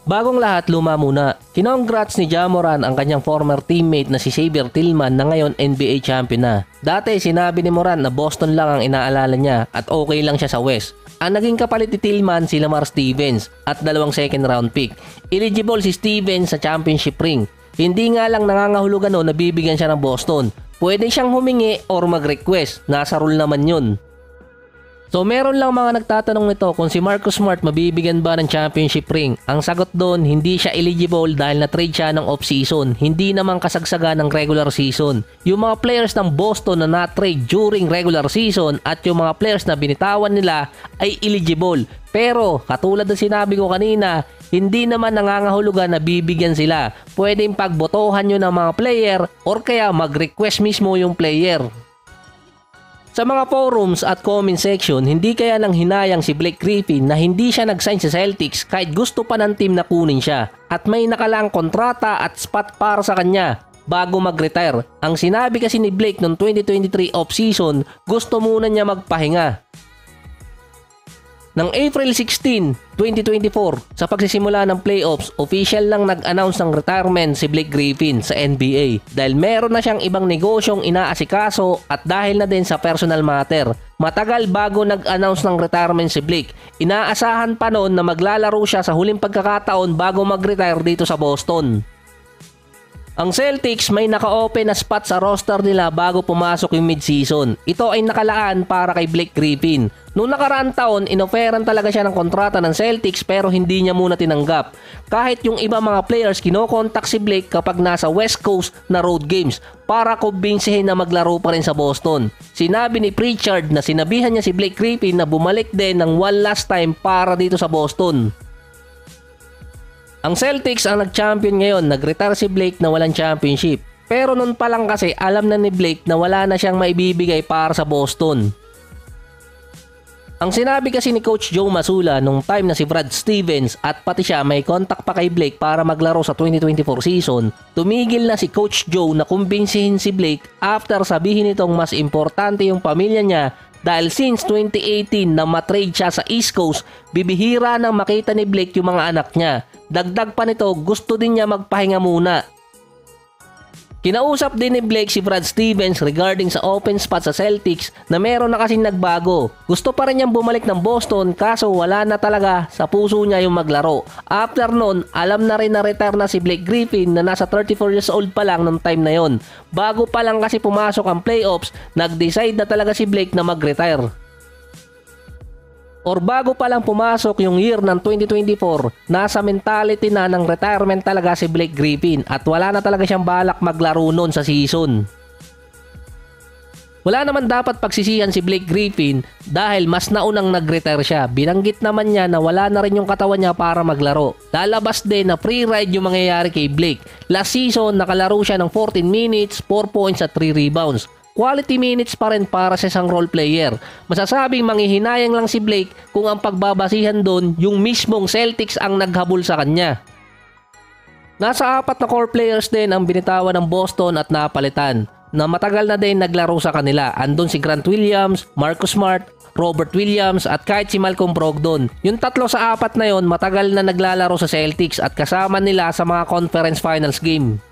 Bagong lahat, luma muna. Kinongrats ni Ja Morant ang kanyang former teammate na si Xavier Tillman na ngayon NBA champion na. Dati sinabi ni Morant na Boston lang ang inaalala niya at okay lang siya sa West. Ang naging kapalit ni Tillman si Lamar Stevens at 2 second round pick. Eligible si Stevens sa championship ring. Hindi nga lang nangangahulugan na bibigyan siya ng Boston. Pwede siyang humingi or mag-request. Nasa rule naman yun. So meron lang mga nagtatanong nito kung si Marcus Smart mabibigyan ba ng championship ring. Ang sagot doon, hindi siya eligible dahil na-trade siya ng off-season. Hindi naman kasagsagan ng regular season. Yung mga players ng Boston na na-trade during regular season at yung mga players na binitawan nila ay eligible. Pero katulad ng sinabi ko kanina, hindi naman nangangahulugan na bibigyan sila. Pwedeng pagbotohan nyo ng mga player or kaya mag-request mismo yung player. Sa mga forums at comment section, hindi kaya nang hinayang si Blake Griffin na hindi siya nag-sign sa Celtics kahit gusto pa ng team na kunin siya at may nakalang kontrata at spot para sa kanya bago mag-retire. Ang sinabi kasi ni Blake noong 2023 off-season, gusto muna niya magpahinga. Nang April 16, 2024, sa pagsisimula ng playoffs, official lang nag-announce ng retirement si Blake Griffin sa NBA dahil meron na siyang ibang negosyong inaasikaso at dahil na din sa personal matter. Matagal bago nag-announce ng retirement si Blake, inaasahan pa noon na maglalaro siya sa huling pagkakataon bago mag-retire dito sa Boston. Ang Celtics may naka-open na spot sa roster nila bago pumasok yung mid-season. Ito ay nakalaan para kay Blake Griffin. Noong nakaraang taon, inoferan talaga siya ng kontrata ng Celtics pero hindi niya muna tinanggap. Kahit yung iba mga players kinokontak si Blake kapag nasa West Coast na road games para kumbinsihin na maglaro pa rin sa Boston. Sinabi ni Pritchard na sinabihan niya si Blake Griffin na bumalik din ng one last time para dito sa Boston. Ang Celtics ang nag-champion ngayon, nag-retire si Blake na walang championship. Pero noon pa lang kasi alam na ni Blake na wala na siyang maibibigay para sa Boston. Ang sinabi kasi ni Coach Joe Mazzulla nung time na si Brad Stevens at pati siya may contact pa kay Blake para maglaro sa 2024 season, tumigil na si Coach Joe na kumbinsihin si Blake after sabihin nitong mas importante yung pamilya niya. Dahil since 2018 na matrade siya sa East Coast, bibihira nang makita ni Blake yung mga anak niya. Dagdag pa nito, gusto din niya magpahinga muna. Kinausap din ni Blake si Brad Stevens regarding sa open spot sa Celtics na meron na kasing nagbago. Gusto pa rin niyang bumalik ng Boston kaso wala na talaga sa puso niya yung maglaro. After nun, alam na rin na retire na si Blake Griffin na nasa 34 years old pa lang nung time na yon. Bago pa lang kasi pumasok ang playoffs, nag-decide na talaga si Blake na mag-retire. Or bago pa lang pumasok yung year ng 2024, nasa mentality na ng retirement talaga si Blake Griffin at wala na talaga siyang balak maglaro noon sa season. Wala naman dapat pagsisihan si Blake Griffin dahil mas naunang nag-retire siya. Binanggit naman niya na wala na rin yung katawan niya para maglaro. Lalabas din na free ride yung mangyayari kay Blake. Last season, nakalaro siya ng 14 minutes, 4 points at 3 rebounds. Quality minutes pa rin para sa isang role player. Masasabing manghihinayang lang si Blake kung ang pagbabasihan doon yung mismong Celtics ang naghabol sa kanya. Nasa 4 na core players din ang binitawan ng Boston at napalitan na matagal na din naglaro sa kanila. Andun si Grant Williams, Marcus Smart, Robert Williams at kahit si Malcolm Brogdon. Yung 3 sa 4 na yon matagal na naglalaro sa Celtics at kasama nila sa mga conference finals game.